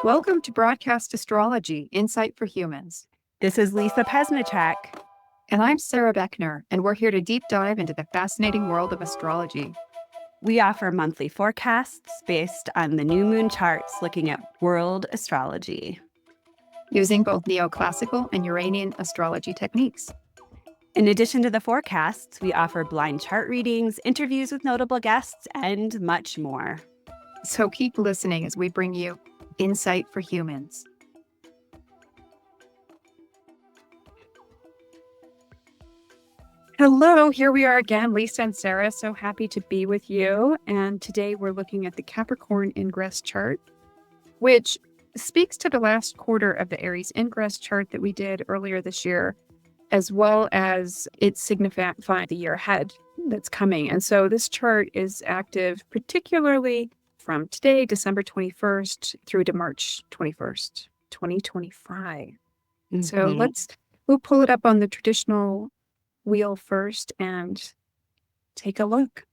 Welcome to Broadcast Astrology, Insight for Humans. This is Lisa Pesnichek. And I'm Sarah Beckner, and we're here to deep dive into the fascinating world of astrology. We offer monthly forecasts based on the new moon charts looking at world astrology, using both neoclassical and Uranian astrology techniques. In addition to the forecasts, we offer blind chart readings, interviews with notable guests, and much more. So keep listening as we bring you Insight for Humans. Hello, here we are again, Lisa and Sarah. So happy to be with you. And today we're looking at the Capricorn Ingress chart, which speaks to the last quarter of the Aries Ingress chart that we did earlier this year, as well as it signifying the year ahead that's coming. And so this chart is active particularly from today, December 21st, through to March 21st, 2025. Mm-hmm. So we'll pull it up on the traditional wheel first and take a look.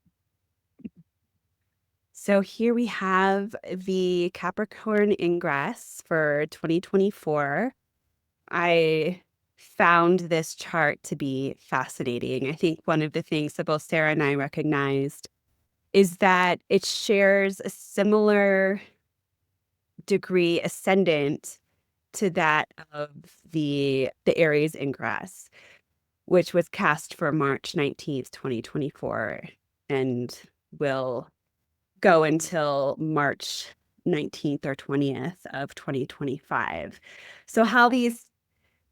So here we have the Capricorn Ingress for 2024. I found this chart to be fascinating. I think one of the things that both Sarah and I recognized is that it shares a similar degree ascendant to that of the Aries Ingress, which was cast for March 19th, 2024, and will go until March 19th or 20th of 2025. So how these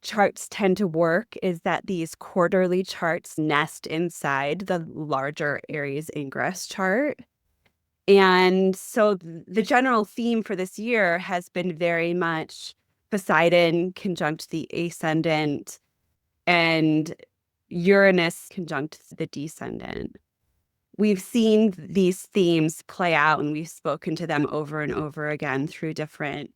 charts tend to work is that these quarterly charts nest inside the larger Aries Ingress chart. And so the general theme for this year has been very much Poseidon conjunct the ascendant and Uranus conjunct the descendant. We've seen these themes play out, and we've spoken to them over and over again through different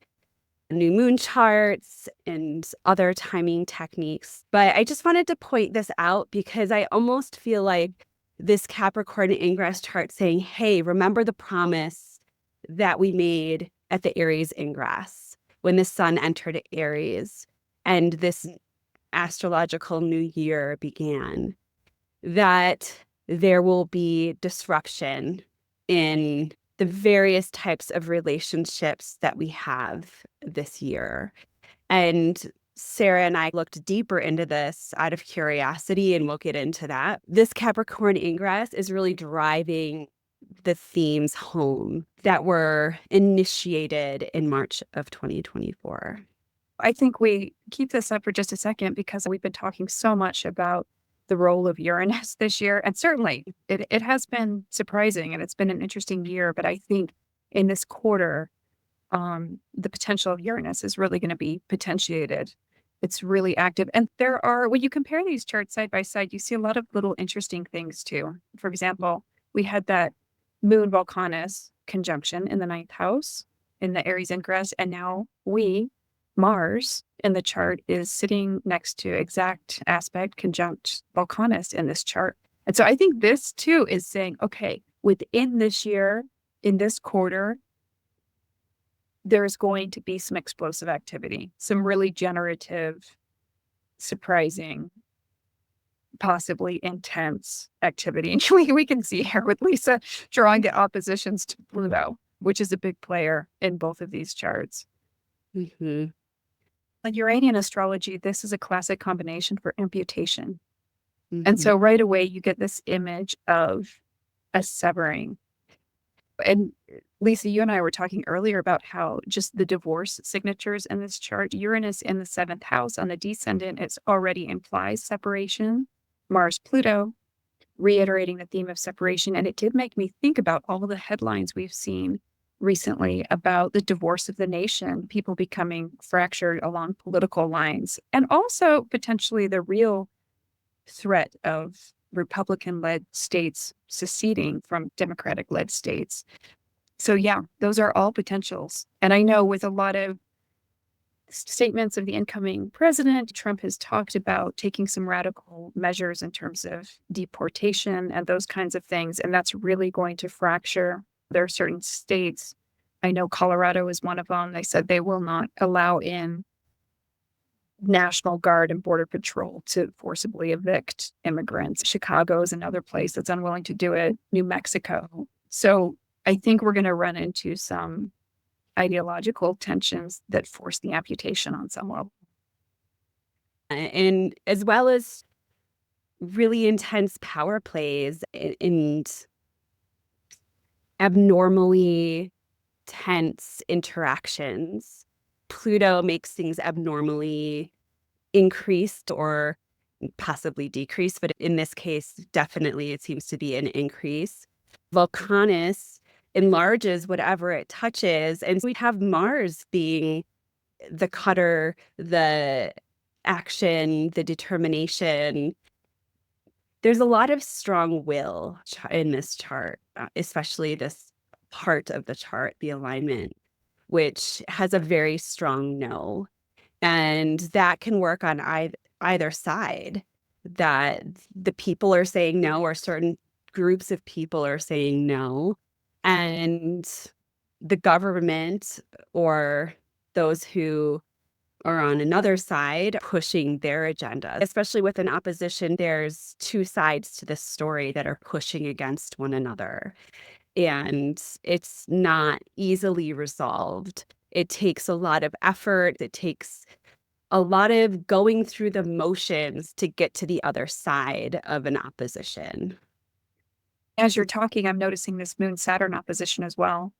new moon charts and other timing techniques. But I just wanted to point this out because I almost feel like this Capricorn Ingress chart saying, hey, remember the promise that we made at the Aries Ingress when the sun entered Aries and this astrological new year began, that there will be disruption in the various types of relationships that we have this year. And Sarah and I looked deeper into this out of curiosity, and we'll get into that. This Capricorn Ingress is really driving the themes home that were initiated in March of 2024. I think we keep this up for just a second because we've been talking so much about the role of Uranus this year. And certainly it has been surprising and it's been an interesting year. But I think in this quarter, the potential of Uranus is really going to be potentiated. It's really active. And when you compare these charts side by side, you see a lot of little interesting things too. For example, we had that moon Volcanus conjunction in the 9th house in the Aries Ingress. And now Mars in the chart is sitting next to exact aspect conjunct Volcanus in this chart. And so I think this too is saying, okay, within this year, in this quarter, there's going to be some explosive activity, some really generative, surprising, possibly intense activity. And we can see here with Lisa drawing the oppositions to Pluto, which is a big player in both of these charts. Mm-hmm. In Uranian astrology, this is a classic combination for imputation. Mm-hmm. And so right away, you get this image of a severing. And Lisa, you and I were talking earlier about how just the divorce signatures in this chart, Uranus in the 7th house on the descendant, it already implies separation. Mars, Pluto, reiterating the theme of separation. And it did make me think about all the headlines we've seen recently about the divorce of the nation, people becoming fractured along political lines, and also potentially the real threat of Republican-led states seceding from Democratic-led states. So yeah, those are all potentials. And I know with a lot of statements of the incoming president, Trump has talked about taking some radical measures in terms of deportation and those kinds of things. And that's really going to fracture. There are certain states I know Colorado is one of them. They said they will not allow in National Guard and Border Patrol to forcibly evict immigrants. Chicago is another place that's unwilling to do it. New Mexico. So I think we're going to run into some ideological tensions that force the amputation on some level. And as well as really intense power plays and abnormally tense interactions. Pluto makes things abnormally increased or possibly decreased, but in this case, definitely it seems to be an increase. Volcanus enlarges whatever it touches, and we have Mars being the cutter, the action, the determination. There's a lot of strong will in this chart, especially this part of the chart, the alignment, which has a very strong no. And that can work on either side, that the people are saying no, or certain groups of people are saying no. And the government or those who are on another side pushing their agenda. Especially with an opposition, there's two sides to this story that are pushing against one another. And it's not easily resolved. It takes a lot of effort. It takes a lot of going through the motions to get to the other side of an opposition. As you're talking, I'm noticing this Moon Saturn opposition as well,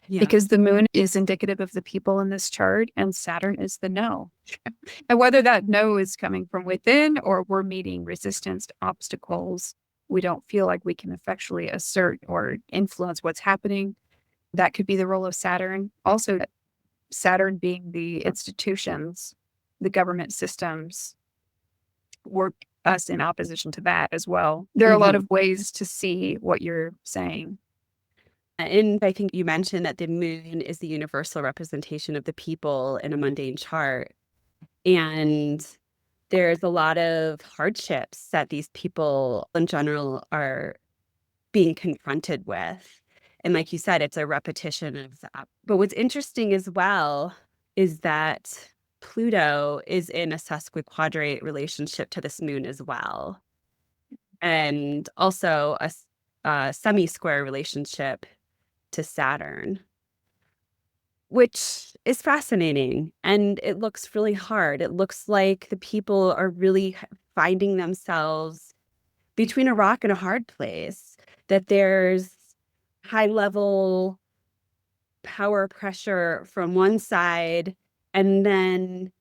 Yeah. because the moon is indicative of the people in this chart and Saturn is the no. And whether that no is coming from within or we're meeting resistance to obstacles, we don't feel like we can effectually assert or influence what's happening. That could be the role of Saturn. Also, Saturn being the institutions, the government systems, work us in opposition to that as well. There are a lot of ways to see what you're saying. And I think you mentioned that the moon is the universal representation of the people in a mundane chart. And there's a lot of hardships that these people in general are being confronted with. And like you said, it's a repetition of that. But what's interesting as well is that Pluto is in a sesquiquadrate relationship to this moon as well. And also a semi-square relationship to Saturn, which is fascinating. And it looks really hard. It looks like the people are really finding themselves between a rock and a hard place, that there's high level power pressure from one side and then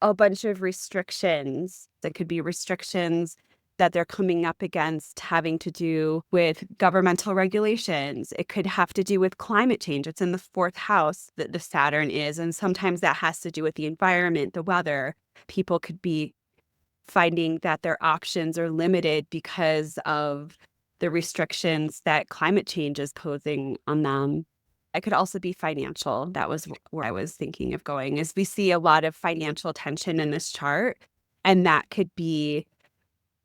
a bunch of restrictions that could be restrictions that they're coming up against having to do with governmental regulations. It could have to do with climate change. It's in the fourth house that the Saturn is. And sometimes that has to do with the environment, the weather. People could be finding that their options are limited because of the restrictions that climate change is posing on them. It could also be financial. That was where I was thinking of going, is we see a lot of financial tension in this chart, and that could be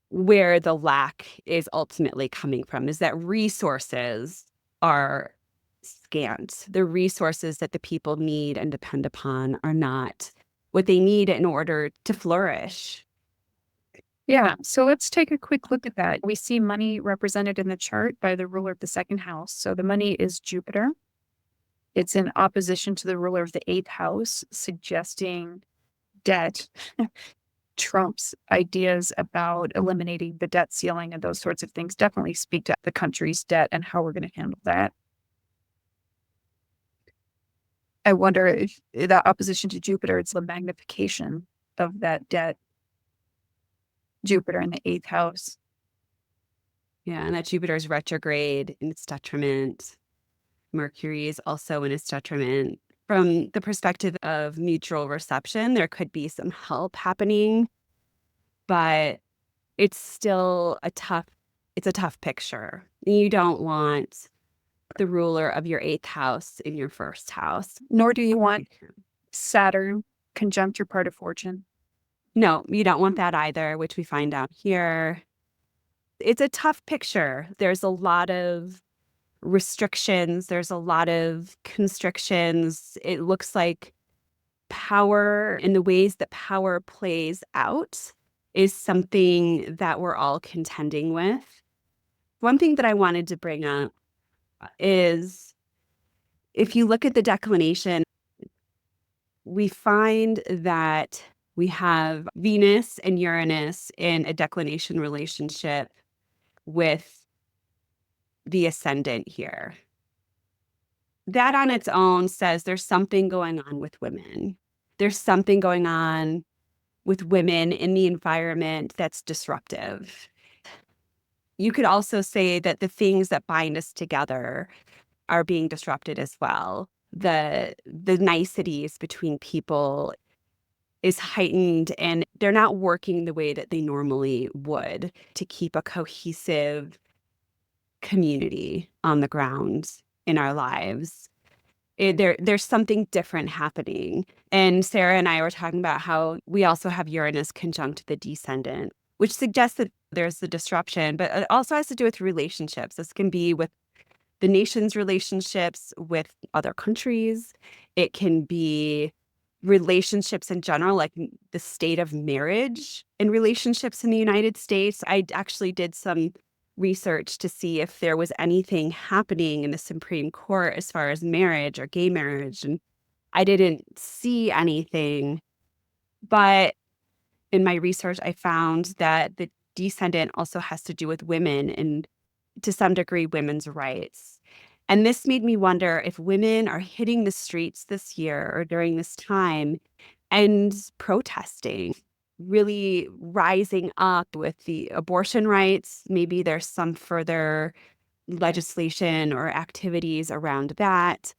where the lack is ultimately coming from, is that resources are scant. The resources that the people need and depend upon are not what they need in order to flourish. Yeah. So let's take a quick look at that. We see money represented in the chart by the ruler of the second house. So the money is Jupiter. It's in opposition to the ruler of the eighth house, suggesting debt trumps ideas about eliminating the debt ceiling and those sorts of things. Definitely speak to the country's debt and how we're going to handle that. I wonder if the opposition to Jupiter, it's the magnification of that debt. Jupiter in the eighth house. Yeah, and that Jupiter is retrograde in its detriment. Mercury is also in its detriment. From the perspective of mutual reception, there could be some help happening, but it's still it's a tough picture. You don't want the ruler of your eighth house in your first house. Nor do you want Saturn conjunct your part of fortune. No, you don't want that either, which we find out here. It's a tough picture. There's a lot of restrictions. There's a lot of constrictions. It looks like power and the ways that power plays out is something that we're all contending with. One thing that I wanted to bring up is if you look at the declination, we find that we have Venus and Uranus in a declination relationship with the ascendant here. That on its own says there's something going on with women. There's something going on with women in the environment that's disruptive. You could also say that the things that bind us together are being disrupted as well. The niceties between people is heightened and they're not working the way that they normally would to keep a cohesive community on the ground in our lives. There's something different happening. And Sarah and I were talking about how we also have Uranus conjunct the descendant, which suggests that there's the disruption, but it also has to do with relationships. This can be with the nation's relationships with other countries. It can be relationships in general, like the state of marriage and relationships in the United States. I actually did some research to see if there was anything happening in the Supreme Court as far as marriage or gay marriage. And I didn't see anything. But in my research, I found that the descendant also has to do with women and to some degree, women's rights. And this made me wonder if women are hitting the streets this year or during this time and protesting, really rising up with the abortion rights. Maybe there's some further legislation or activities around that.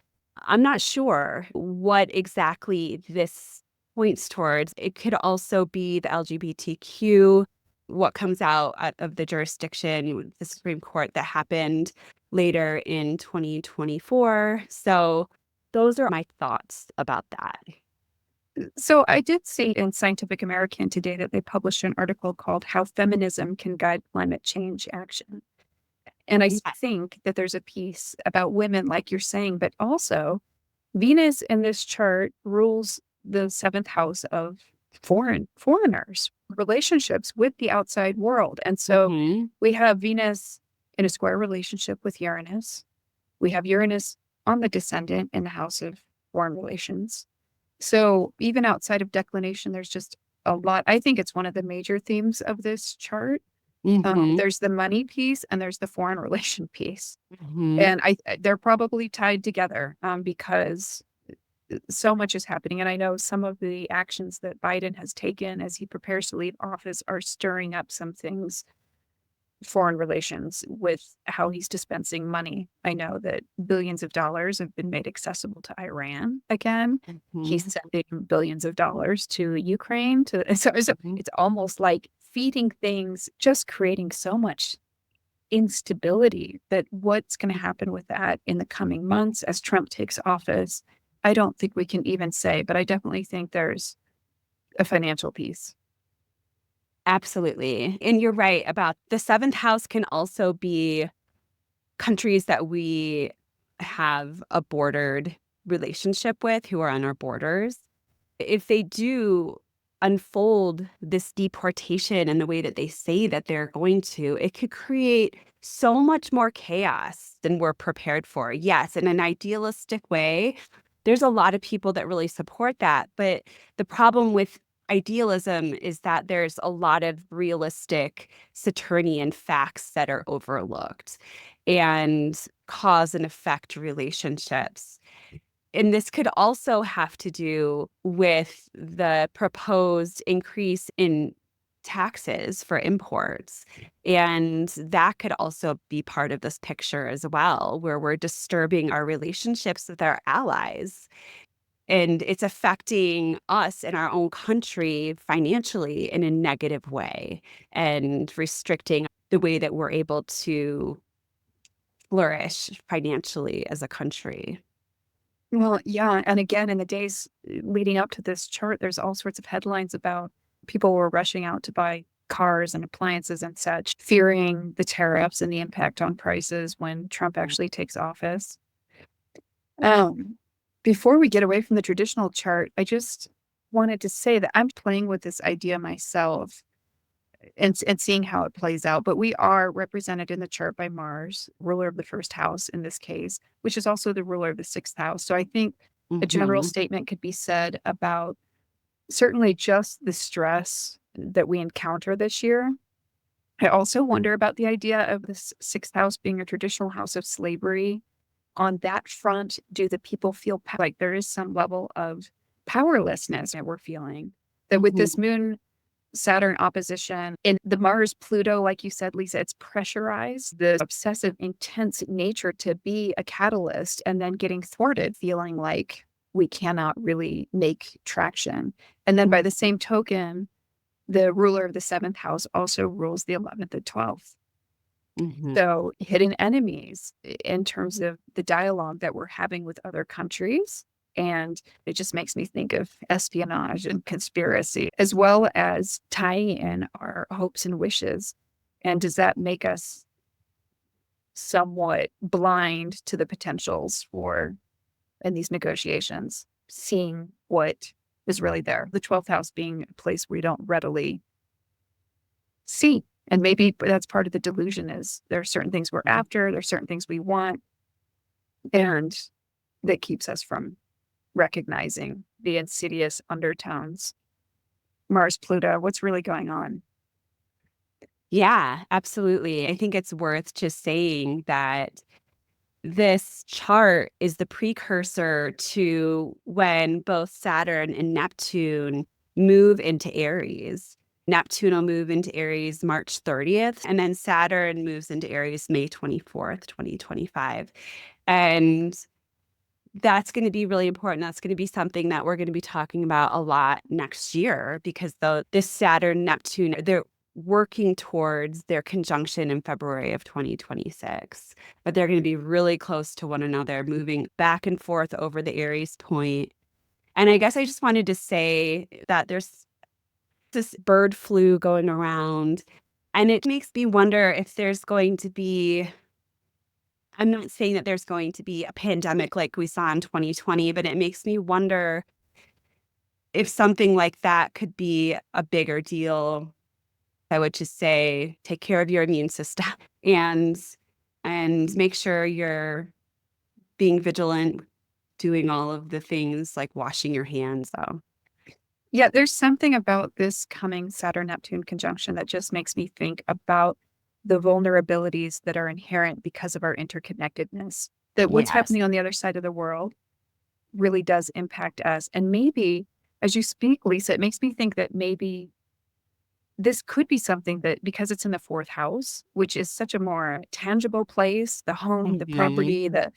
I'm not sure what exactly this points towards. It could also be the LGBTQ, what comes out of the jurisdiction, the Supreme Court that happened later in 2024. So those are my thoughts about that. So I did see in Scientific American today that they published an article called How Feminism Can Guide Climate Change Action. And I Yeah. think that there's a piece about women, like you're saying, but also Venus in this chart rules the seventh house of foreigners, relationships with the outside world. And so Mhm. we have Venus in a square relationship with Uranus. We have Uranus on the descendant in the house of foreign relations. So even outside of declination, there's just a lot. I think it's one of the major themes of this chart. Mhm. There's the money piece and there's the foreign relation piece. Mhm. And they're probably tied together because so much is happening. And I know some of the actions that Biden has taken as he prepares to leave office are stirring up some things, foreign relations, with how he's dispensing money. I know that billions of dollars have been made accessible to Iran again. He's Mhm. sending billions of dollars to Ukraine. So Mhm. it's almost like feeding things, just creating so much instability that what's going to happen with that in the coming months as Trump takes office, I don't think we can even say, but I definitely think there's a financial piece. Absolutely. And you're right about the seventh house can also be countries that we have a bordered relationship with who are on our borders. If they do unfold this deportation in the way that they say that they're going to, it could create so much more chaos than we're prepared for. Yes, in an idealistic way, there's a lot of people that really support that. But the problem with idealism is that there's a lot of realistic Saturnian facts that are overlooked and cause and effect relationships. And this could also have to do with the proposed increase in taxes for imports. And that could also be part of this picture as well, where we're disturbing our relationships with our allies. And it's affecting us in our own country financially in a negative way and restricting the way that we're able to flourish financially as a country. Well, yeah. And again, in the days leading up to this chart, there's all sorts of headlines about people were rushing out to buy cars and appliances and such, fearing the tariffs and the impact on prices when Trump actually takes office. Um, Before we get away from the traditional chart, I just wanted to say that I'm playing with this idea myself and seeing how it plays out. But we are represented in the chart by Mars, ruler of the first house in this case, which is also the ruler of the sixth house. So I think a general Mhm. statement could be said about certainly just the stress that we encounter this year. I also wonder about the idea of this sixth house being a traditional house of slavery. On that front, do the people feel like there is some level of powerlessness that we're feeling? That with Mhm. this moon Saturn opposition in the Mars Pluto, like you said, Lisa, it's pressurized the obsessive, intense nature to be a catalyst and then getting thwarted, feeling like we cannot really make traction. And then by Mhm. the same token, the ruler of the seventh house also rules the 11th and 12th. Mhm. So hidden enemies in terms of the dialogue that we're having with other countries. And it just makes me think of espionage and conspiracy, as well as tying in our hopes and wishes. And does that make us somewhat blind to the potentials for in these negotiations, seeing what is really there? The 12th house being a place we don't readily see. And maybe that's part of the delusion is there are certain things we're after, there are certain things we want, and that keeps us from recognizing the insidious undertones. Mars, Pluto, what's really going on? Yeah, absolutely. I think it's worth just saying that this chart is the precursor to when both Saturn and Neptune move into Aries. Neptune will move into Aries March 30th, and then Saturn moves into Aries May 24th, 2025. And that's going to be really important. That's going to be something that we're going to be talking about a lot next year because this Saturn Neptune, they're working towards their conjunction in February of 2026. But they're going to be really close to one another, moving back and forth over the Aries point. And I guess I just wanted to say that there's this bird flu going around, and it makes me wonder if there's going to be I'm not saying that there's going to be a pandemic like we saw in 2020, but it makes me wonder if something like that could be a bigger deal. I would just say take care of your immune system and make sure you're being vigilant, doing all of the things like washing your hands. So, Yeah, there's something about this coming Saturn Neptune conjunction that just makes me think about the vulnerabilities that are inherent because of our interconnectedness. That what's yes. happening on the other side of the world really does impact us. And maybe as you speak, Lisa, it makes me think that maybe this could be something that because it's in the fourth house, which is such a more tangible place, the home, the Mhm. property, that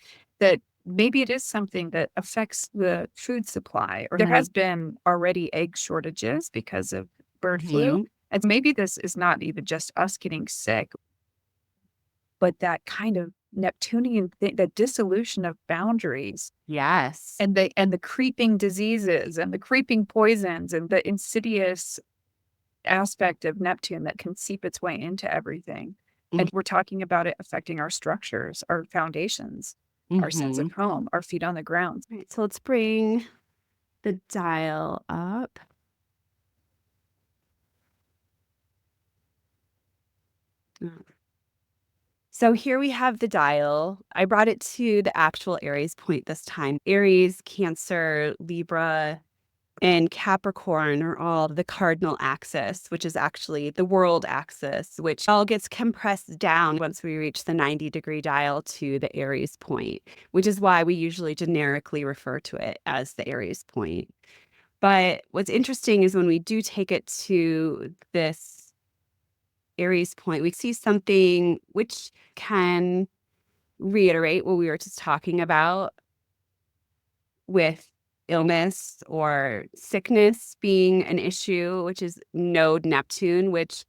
maybe it is something that affects the food supply. Or there has been already egg shortages because of bird flu. Mhm. And maybe this is not even just us getting sick, but that kind of Neptunian thing, the dissolution of boundaries Yes. and the creeping diseases and the creeping poisons and the insidious aspect of Neptune that can seep its way into everything. And we're talking about it affecting our structures, our foundations, our sense of Mhm. home, our feet on the ground. Right, so let's bring the dial up. So here we have the dial. I brought it to the actual Aries point this time. Aries, Cancer, Libra, and Capricorn are all the cardinal axis, which is actually the world axis, which all gets compressed down once we reach the 90-degree dial to the Aries point, which is why we usually generically refer to it as the Aries point. But what's interesting is when we do take it to this Aries point, we see something which can reiterate what we were just talking about with illness or sickness being an issue, which is node Neptune, which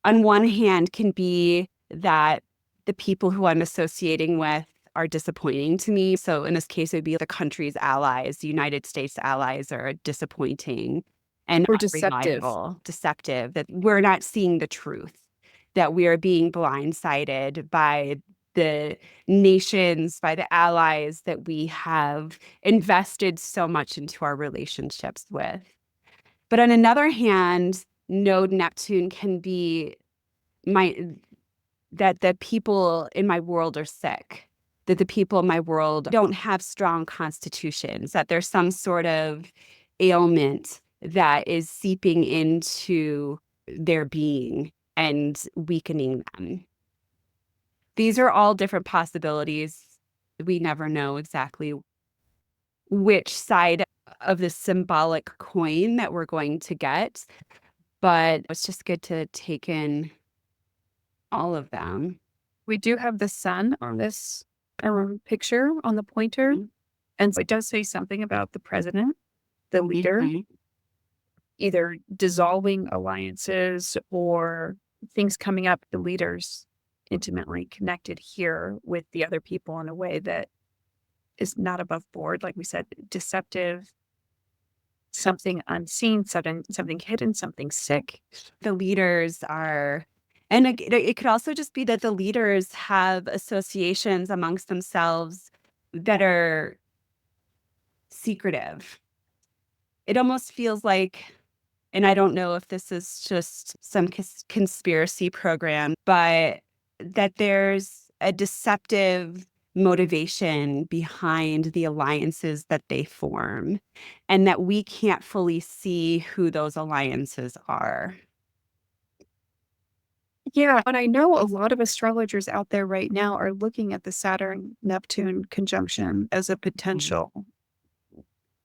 on one hand can be that the people who I'm associating with are disappointing to me. So in this case, it would be the country's allies, the United States allies are disappointing. and Or deceptive. unreliable, deceptive, that we're not seeing the truth, that we are being blindsided by the nations, by the allies that we have invested so much into our relationships with. But on another hand, node Neptune can be my that the people in my world are sick, that the people in my world don't have strong constitutions, that there's some sort of ailment that is seeping into their being and weakening them. These are all different possibilities. We never know exactly which side of the symbolic coin that we're going to get, but it's just good to take in all of them. We do have the sun on this picture on the pointer. Mhm. And so it does say something about the president, the leader, either dissolving alliances or things coming up, the leaders intimately connected here with the other people in a way that is not above board. Like we said, deceptive, something unseen, something hidden, something sick. The leaders are, and it could also just be that the leaders have associations amongst themselves that are secretive. It almost feels like, and I don't know if this is just some conspiracy program, but that there's a deceptive motivation behind the alliances that they form, and that we can't fully see who those alliances are. Yeah. And I know a lot of astrologers out there right now are looking at the Saturn Neptune conjunction as a potential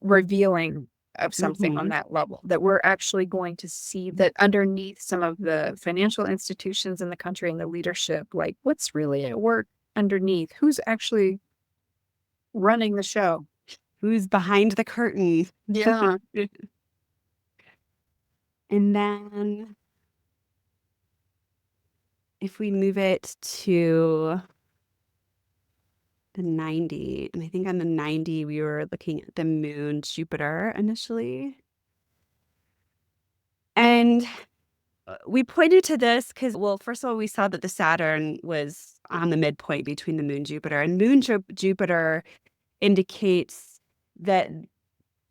revealing of something on Mhm. that level, that we're actually going to see that underneath some of the financial institutions in the country and the leadership, like what's really at work underneath, who's actually running the show. Who's behind the curtain? Yeah. And then if we move it to the 90, and I think on the 90, we were looking at the moon, Jupiter initially. And we pointed to this because, well, first of all, we saw that the Saturn was on the midpoint between the moon, Jupiter, and Jupiter indicates that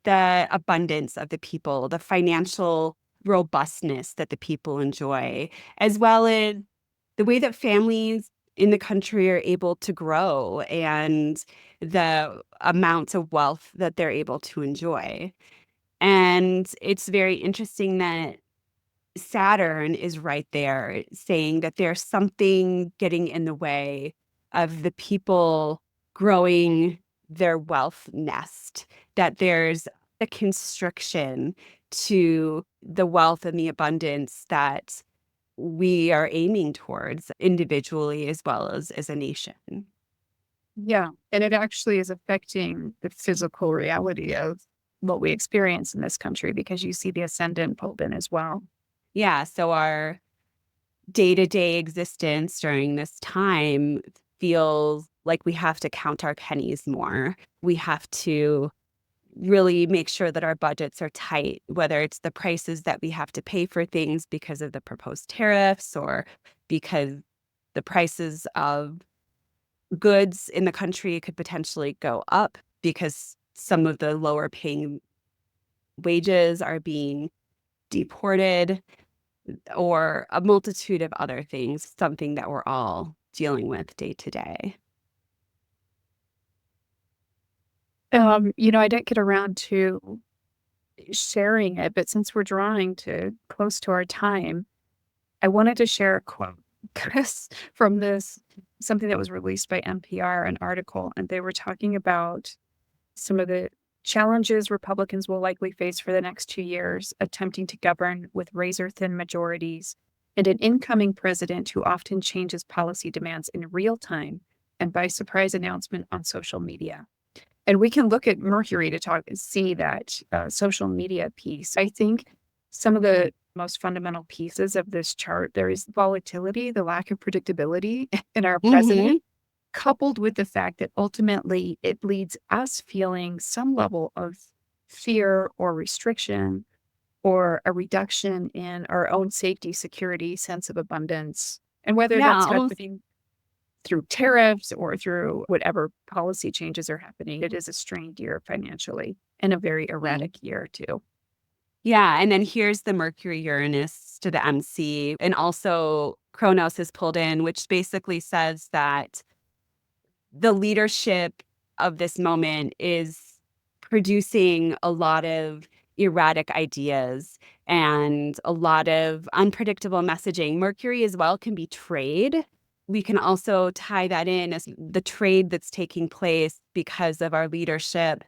the abundance of the people, the financial robustness that the people enjoy, as well as the way that families in the country are able to grow and the amounts of wealth that they're able to enjoy. And it's very interesting that Saturn is right there saying that there's something getting in the way of the people growing their wealth nest, that there's a constriction to the wealth and the abundance that we are aiming towards individually as well as a nation. Yeah. And it actually is affecting the physical reality of what we experience in this country because you see the ascendant open as well. Yeah, so our day-to-day existence during this time feels like we have to count our pennies more. We have to really make sure that our budgets are tight, whether it's the prices that we have to pay for things because of the proposed tariffs or because the prices of goods in the country could potentially go up because some of the lower paying wages are being deported, or a multitude of other things, something that we're all dealing with day to day. I didn't get around to sharing it, but since we're drawing to close to our time, I wanted to share a quote because from this something that was released by NPR, an article, and they were talking about some of the challenges Republicans will likely face for the next 2 years, attempting to govern with razor thin majorities, and an incoming president who often changes policy demands in real time and by surprise announcement on social media. And we can look at Mercury to talk and see that social media piece. I think some of the most fundamental pieces of this chart, there is volatility, the lack of predictability in our Mhm. president, coupled with the fact that ultimately it leads us feeling some level of fear or restriction or a reduction in our own safety, security, sense of abundance. And whether Yeah, that's almost. happening through tariffs or through whatever policy changes are happening, it is a strained year financially and a very erratic year too. Yeah, and then here's the Mercury Uranus to the MC, and also Kronos is pulled in, which basically says that the leadership of this moment is producing a lot of erratic ideas and a lot of unpredictable messaging. Mercury as well can be trade. We can also tie that in as the trade that's taking place because of our leadership.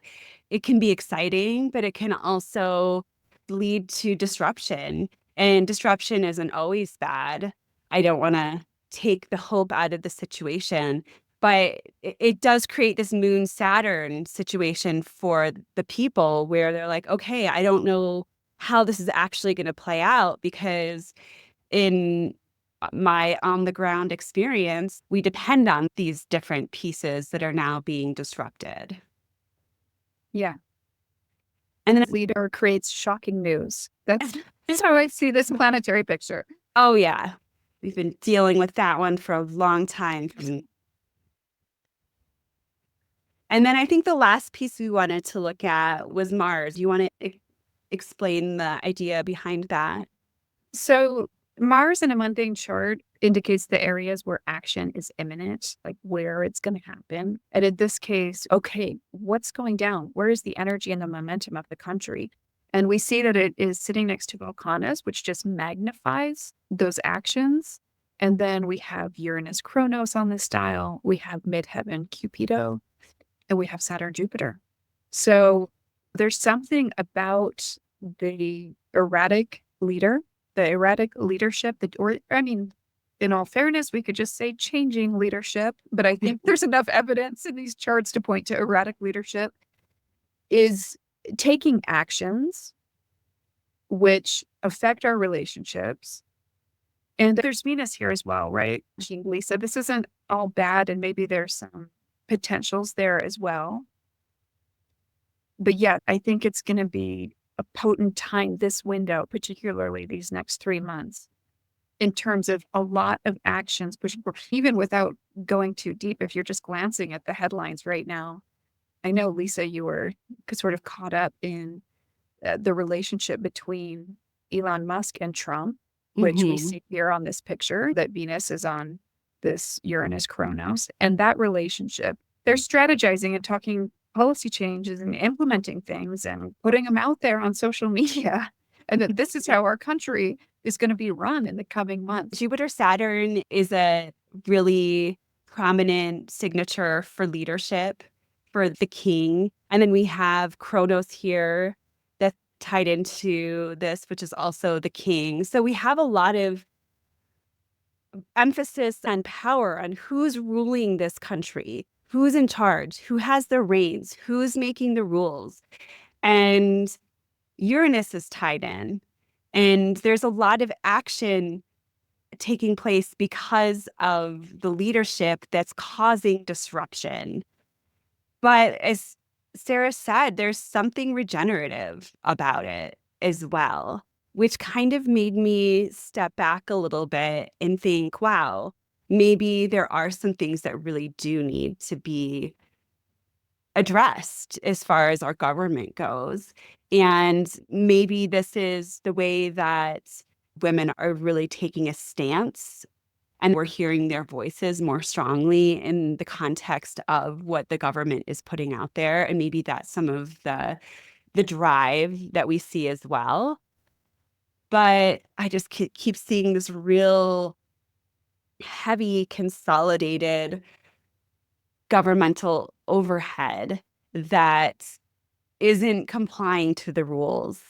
It can be exciting, but it can also lead to disruption. And disruption isn't always bad. I don't want to take the hope out of the situation, but it does create this Moon Saturn situation for the people where they're like, okay, I don't know how this is actually going to play out because in my on the ground experience, we depend on these different pieces that are now being disrupted. Yeah. And then, Leader creates shocking news. That's how I see this planetary picture. oh, yeah, we've been dealing with that one for a long time. And then I think the last piece we wanted to look at was Mars. You want to explain the idea behind that? So Mars in a mundane chart indicates the areas where action is imminent, like where it's going to happen. And in this case, okay, what's going down? Where is the energy and the momentum of the country? And we see that it is sitting next to Volcanus, which just magnifies those actions. And then we have Uranus Chronos on this dial. We have midheaven Cupido, and we have Saturn Jupiter. So there's something about the erratic leader, the erratic leadership that, or I mean, in all fairness, we could just say changing leadership, but I think there's enough evidence in these charts to point to erratic leadership is taking actions which affect our relationships. And there's Venus here as well, right? Lisa, this isn't all bad, and maybe there's some potentials there as well. But yeah, I think it's going to be a potent time this window, particularly these next 3 months, in terms of a lot of actions, which even without going too deep, if you're just glancing at the headlines right now, I know, Lisa, you were sort of caught up in the relationship between Elon Musk and Trump, which we Mm-hmm. see here on this picture that Venus is on this Uranus Chronos. And that relationship, they're strategizing and talking policy changes and implementing things and putting them out there on social media. And that this is how our country is going to be run in the coming months. Jupiter Saturn is a really prominent signature for leadership for the king. And then we have Kronos here that's tied into this, which is also the king. So we have a lot of emphasis on power, on who's ruling this country, who's in charge, who has the reins, who's making the rules. And Uranus is tied in. And there's a lot of action taking place because of the leadership that's causing disruption. But as Sarah said, there's something regenerative about it as well, which kind of made me step back a little bit and think, wow, maybe there are some things that really do need to be addressed as far as our government goes. And maybe this is the way that women are really taking a stance and we're hearing their voices more strongly in the context of what the government is putting out there. And maybe that's some of the drive that we see as well. But I just keep seeing this real heavy, consolidated governmental overhead that isn't complying to the rules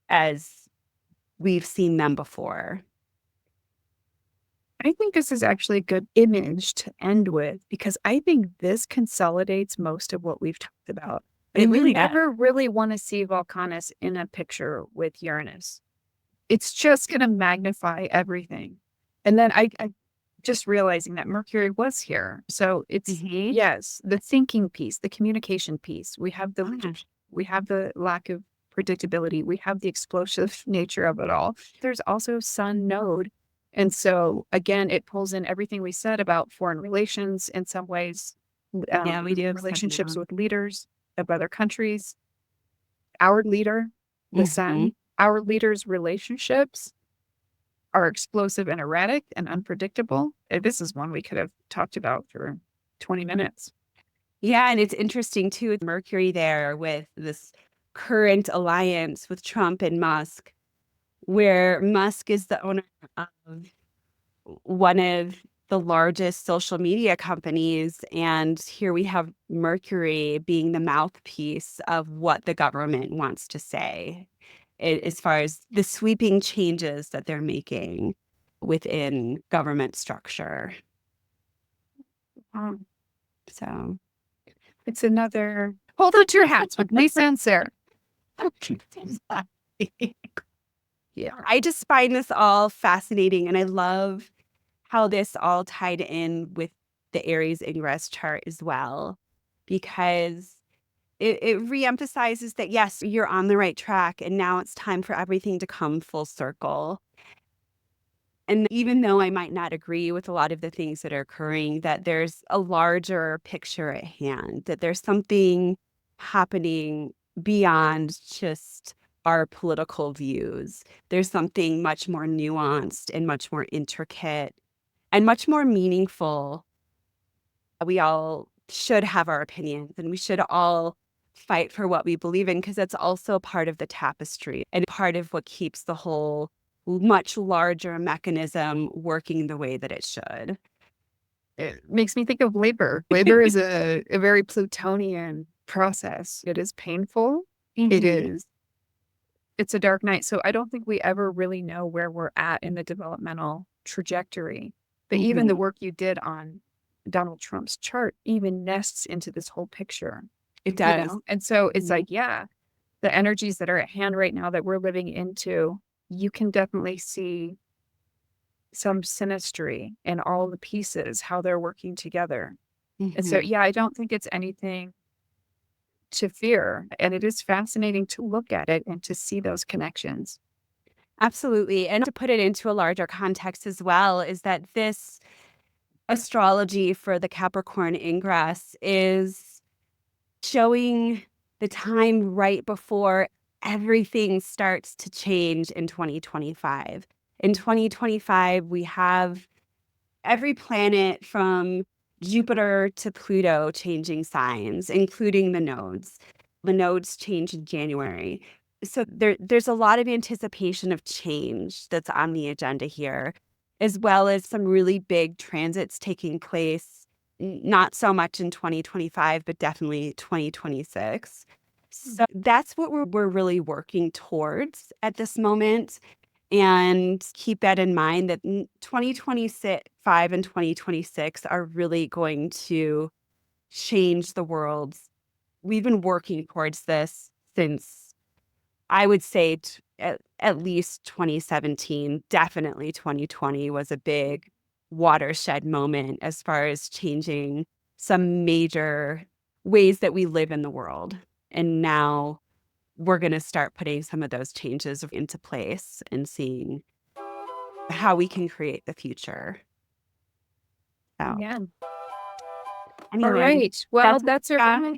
as we've seen them before. I think this is actually a good image to end with because I think this consolidates most of what we've talked about. It And you really does. never really want to see Volcanus in a picture with Uranus. It's just going to magnify everything. And then I just realizing that Mercury was here. So it's, Mhm. yes, the thinking piece, the communication piece. We have the lack of unpredictability. We have the explosive nature of it all. There's also Sun node. And so, again, it pulls in everything we said about foreign relations in some ways, Yeah, we do have Sun relationships now. with leaders of other countries, our leader, the Mhm. Sun, our leader's relationships are explosive and erratic and unpredictable. This is one we could have talked about for 20 minutes. Yeah, and it's interesting too with Mercury there with this current alliance with Trump and Musk, where Musk is the owner of one of the largest social media companies. And here we have Mercury being the mouthpiece of what the government wants to say as far as the sweeping changes that they're making within government structure. Um, So, it's another hold on to your hats with Lisa and Sarah. yeah, I just find this all fascinating. And I love how this all tied in with the Aries Ingress chart as well, because it reemphasizes that, yes, you're on the right track. And now it's time for everything to come full circle. And even though I might not agree with a lot of the things that are occurring, that there's a larger picture at hand, that there's something happening beyond just our political views. There's something much more nuanced and much more intricate and much more meaningful. We all should have our opinions and we should all fight for what we believe in because that's also part of the tapestry and part of what keeps the whole much larger mechanism working the way that it should. It makes me think of labor. Labor is a very Plutonian process. It is painful. It Mhm. is, it's a dark night. So I don't think we ever really know where we're at in the developmental trajectory. But even the Mhm. work you did on Donald Trump's chart even nests into this whole picture, It does. And so it's Mhm. like, yeah, the energies that are at hand right now that we're living into, you can definitely see some synastry in all the pieces, how they're working together. And so, Mhm. yeah, I don't think it's anything to fear. And it is fascinating to look at it and to see those connections. Absolutely. And to put it into a larger context as well, is that this astrology for the Capricorn ingress is showing the time right before everything starts to change in 2025. In 2025, we have every planet from Jupiter to Pluto changing signs, including the nodes. The nodes change in January. So there's a lot of anticipation of change that's on the agenda here, as well as some really big transits taking place, not so much in 2025, but definitely 2026. So that's what we're really working towards at this moment. And keep that in mind that 2025 and 2026 are really going to change the world. We've been working towards this since I would say at least 2017. Definitely 2020 was a big watershed moment as far as changing some major ways that we live in the world. And now we're going to start putting some of those changes into place and seeing how we can create the future. So Yeah. All anyway, right. Well, that's that's our yeah.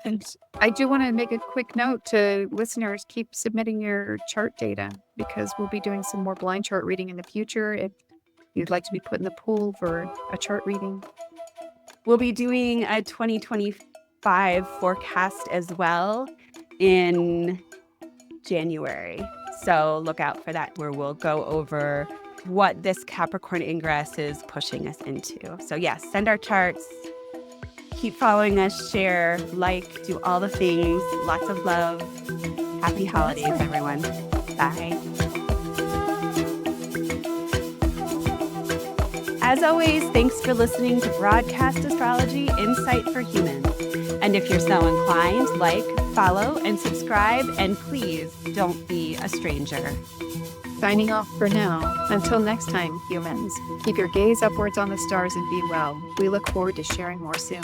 And I do want to make a quick note to listeners, keep submitting your chart data because we'll be doing some more blind chart reading in the future. If you'd like to be put in the pool for a chart reading. We'll be doing a 2025 forecast as well in January. So look out for that, where we'll go over what this Capricorn ingress is pushing us into. So yes, send our charts. Keep following us, share, like, do all the things. Lots of love. Happy holidays, everyone. Bye. As always, thanks for listening to Broadcast Astrology Insight for Humans. And if you're so inclined, like, follow, and subscribe. And please don't be a stranger. Signing off for now. Until next time, humans, keep your gaze upwards on the stars and be well. We look forward to sharing more soon.